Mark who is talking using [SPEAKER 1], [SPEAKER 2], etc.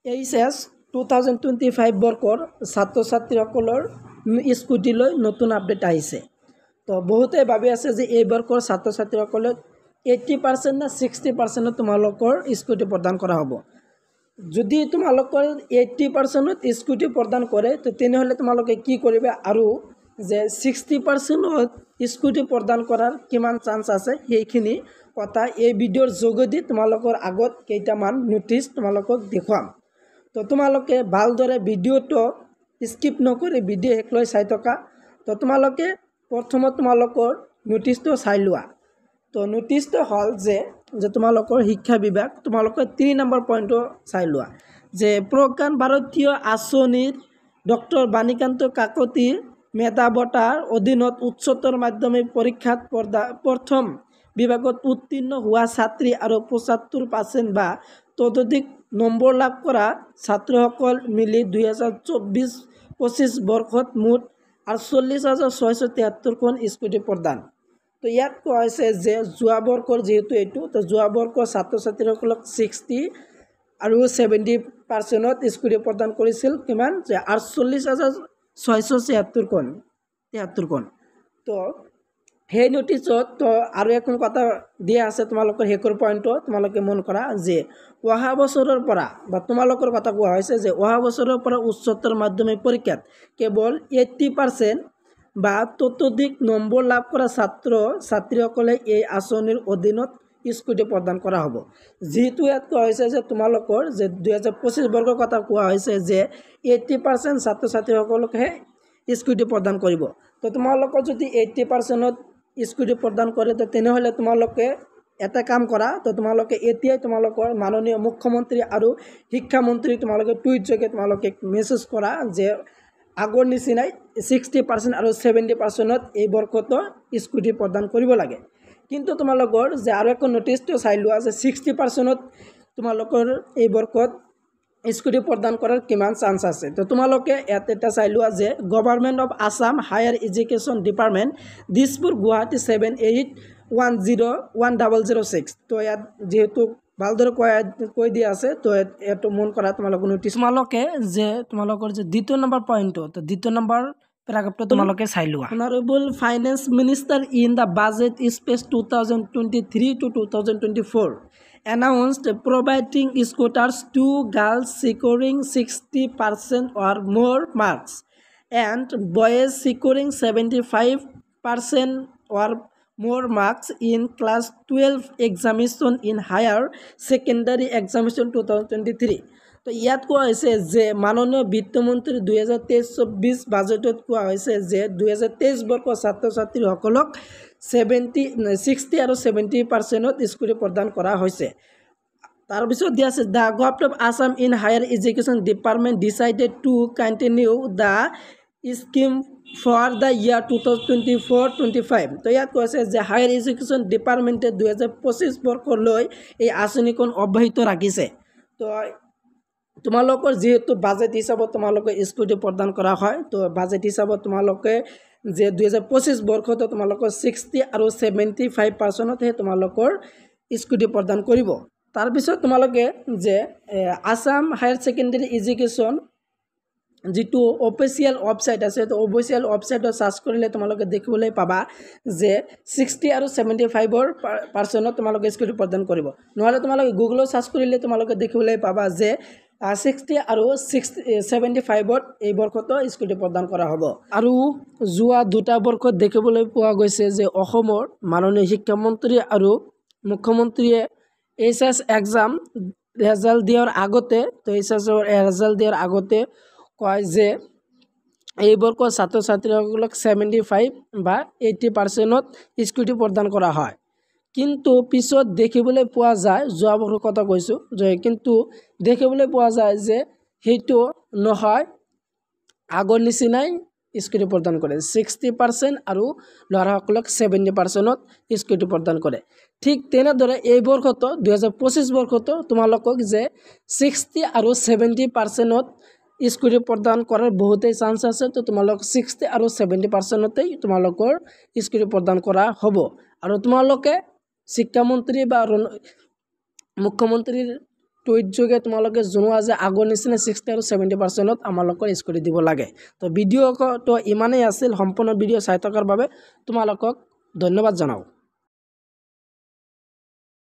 [SPEAKER 1] HS 2025 বৰ্ষৰ ছাত্ৰ ছাত্ৰীসকলৰ স্কুটিলৈ নতুন আপডেট আহিছে। তো বহুতে ভাবি আছে যে এই বৰ্ষৰ ছাত্ৰ ছাত্ৰীসকলক 80% না 60% তোমালোকৰ স্কুটি প্ৰদান কৰা হ'ব। যদি তোমালোকৰ 80% স্কুটি প্ৰদান কৰে তো তেনেহ'লে তোমালোকে কি কৰিবা আৰু যে 60% স্কুটি প্ৰদান কৰাৰ কিমান চান্স আছে সেইখিনি কথা এই ভিডিঅ'ৰ যোগেদি তোমালোকৰ আগত কেইটামান নোটিছ তোমালোকক দেখুৱাম। তো তোমালোকে ভালদৰে ভিডিঅ'টো স্কিপ নকৰি ভিডিঅ' শেষলৈ চাই থকা। তো তোমালোকে প্ৰথমত তোমালোকৰ নোটিছটো চাই লোৱা। তো নোটিছটো হ'ল যে তোমালোকৰ শিক্ষা বিভাগ তোমালোকৰ 3 নম্বৰ পইণ্টটো চাই লোৱা যে প্ৰজ্ঞান ভাৰতীয় আঁচনিৰ ডক্টৰ বাণীকান্ত কাকতিৰ মেধা বঁটাৰ অধীনত উচ্চতৰ মাধ্যমিক পৰীক্ষাত প্ৰথম বিভাগত উত্তীৰ্ণ হোৱা ছাত্ৰী আৰু 75% বা ততোধিক নম্বৰ লাভ কৰা ছাত্ৰসকল মিলি 2024-25 বৰ্ষত মুঠ 48,673খন স্কুটি প্ৰদান। তো ইয়াত কোৱা হৈছে যে যোৱা বৰ্ষৰ যেহেতু এইটো তো যোৱা বৰ্ষৰ ছাত্ৰ ছাত্ৰীসকলক 60 আৰু 70% স্কুটি প্ৰদান কৰিছিল কিমান যে 48,673খন। তো সেই নোটিছত তো আৰু এখন কথা দিয়া আছে তোমালোকৰ শেষৰ পইণ্টটো তোমালোকে মন কৰা যে অহা বছৰৰ পৰা বা তোমালোকৰ কথা কোৱা হৈছে যে অহা বছৰৰ পৰা উচ্চতৰ মাধ্যমিক পৰীক্ষাত কেৱল 80% বা ততোধিক নম্বৰ লাভ কৰা ছাত্ৰ ছাত্ৰীসকলে এই আঁচনিৰ অধীনত স্কুটি প্ৰদান কৰা হ'ব। যিহেতু ইয়াত কোৱা হৈছে যে তোমালোকৰ যে 2025 বৰ্ষৰ কথা কোৱা হৈছে যে 80% ছাত্ৰ ছাত্ৰীসকলকহে স্কুটি প্ৰদান কৰিব। তো তোমালোকৰ যদি 80% স্কুটি প্ৰদান কৰে তো তেনেহ'লে তোমালোকে এটা কাম কৰা। তো তোমালোকে এতিয়াই তোমালোকৰ মাননীয় মুখ্যমন্ত্ৰী আৰু শিক্ষামন্ত্ৰী তোমালোকে টুইট যোগে তোমালোকে মেছেজ কৰা যে আগৰ নিচিনাই 60% আৰু 70% এই বৰ্ষতো স্কুটি প্ৰদান কৰিব লাগে। কিন্তু তোমালোকৰ যে আৰু এখন নোটিছটো চাই লোৱা যে 60% তোমালোকৰ এই বৰ্ষত স্কুটি প্ৰদান কৰাৰ কিমান চান্স আছে। তো তোমালোকে ইয়াত এটা চাই লোৱা যে government of Assam higher education department Dispur Guwahati 78101006। তো ইয়াত যেহেতু ভালদৰে কৈ দিয়া আছে তো এইটো মন কৰা তোমালোকৰ নোটিছ। তোমালোকে যে তোমালোকৰ যে দ্বিতীয় নম্বৰ পইণ্টটো তো দ্বিতীয় নম্বৰ পেৰাগ্ৰাফটো তোমালোকে চাই লোৱা। Honourable finance minister in the budget space 2023-2024 announced providing scooters to girls scoring 60% or more marks and boys scoring 75% or more marks in class 12 examination in higher secondary examination 2023। তো ইয়াত কোৱা হৈছে যে মাননীয় বিত্তমন্ত্ৰী 2023-24 বাজেটত কোৱা হৈছে যে 2023 বৰ্ষৰ ছাত্ৰ ছাত্ৰীসকলক 60 আৰু 70% স্কুটি প্ৰদান কৰা হৈছে। তাৰপিছত দিয়া আছে the government of Assam in higher education department decided to continue the scheme for the year 2024-25। তো ইয়াত কোৱা হৈছে যে হায়াৰ এডুকেশ্যন ডিপাৰ্টমেণ্টে 2025 বৰ্ষলৈ এই আঁচনিখন অব্যাহত ৰাখিছে। তো তোমালোকৰ যেহেতু বাজেট হিচাপত তোমালোকে স্কুটি প্ৰদান কৰা হয় তো বাজেট হিচাপত তোমালোকে যে 2025 বৰ্ষতো তোমালোকৰ 60 আৰু 75%হে তোমালোকৰ স্কুটি প্ৰদান কৰিব। তাৰপিছত তোমালোকে যে আছাম হায়াৰ ছেকেণ্ডেৰী এডুকেশ্যন যিটো অফিচিয়েল ৱেবছাইট আছে তো অফিচিয়েল ৱেবছাইটত চাৰ্চ কৰিলে তোমালোকে দেখিবলৈ পাবা যে 60 আৰু 75% তোমালোকে স্কুটি প্ৰদান কৰিব। নহ'লে তোমালোকে গুগলত চাৰ্চ কৰিলে তোমালোকে দেখিবলৈ পাবা যে 60 আৰু 75ত এই বৰ্ষতো স্কুটি প্ৰদান কৰা হ'ব। আৰু যোৱা দুটা বৰ্ষত দেখিবলৈ পোৱা গৈছে যে অসমৰ মাননীয় শিক্ষামন্ত্ৰী আৰু মুখ্যমন্ত্ৰীয়ে এইচএছ এক্সাম ৰেজাল্ট দিয়াৰ আগতে তো এইচএছৰ ৰেজাল্ট দিয়াৰ আগতে কয় যে এই বৰ্ষৰ ছাত্ৰ ছাত্ৰীসকলক 75 বা 80%ত স্কুটি প্ৰদান কৰা হয়। কিন্তু পিছত দেখিবলৈ পোৱা যায় যোৱা বৰ্ষৰ কথা কৈছোঁ যে কিন্তু দেখিবলৈ পোৱা যায় যে সেইটো নহয়, আগৰ নিচিনাই স্কুটি প্ৰদান কৰে 60% আৰু ল'ৰাসকলক 70%ত স্কুটি প্ৰদান কৰে। ঠিক তেনেদৰে এই বৰ্ষতো 2025 বৰ্ষতো তোমালোকক যে 60 আৰু 70%ত স্কুটি প্ৰদান কৰাৰ বহুতেই চান্স আছে। তো তোমালোক 60 আৰু 70%তেই তোমালোকৰ স্কুটি প্ৰদান কৰা হ'ব। আৰু তোমালোকে শিক্ষামন্ত্ৰী বা মুখ্যমন্ত্ৰীৰ টুইট যোগে তোমালোকে জনোৱা যে আগৰ নিচিনা 60 আৰু 70%ত আমালোকৰ স্কুটি দিব লাগে তো ভিডিঅ'টো ইমানেই আছিল সম্পূৰ্ণ ভিডিঅ' চাই থকাৰ বাবে তোমালোকক ধন্যবাদ জনাওঁ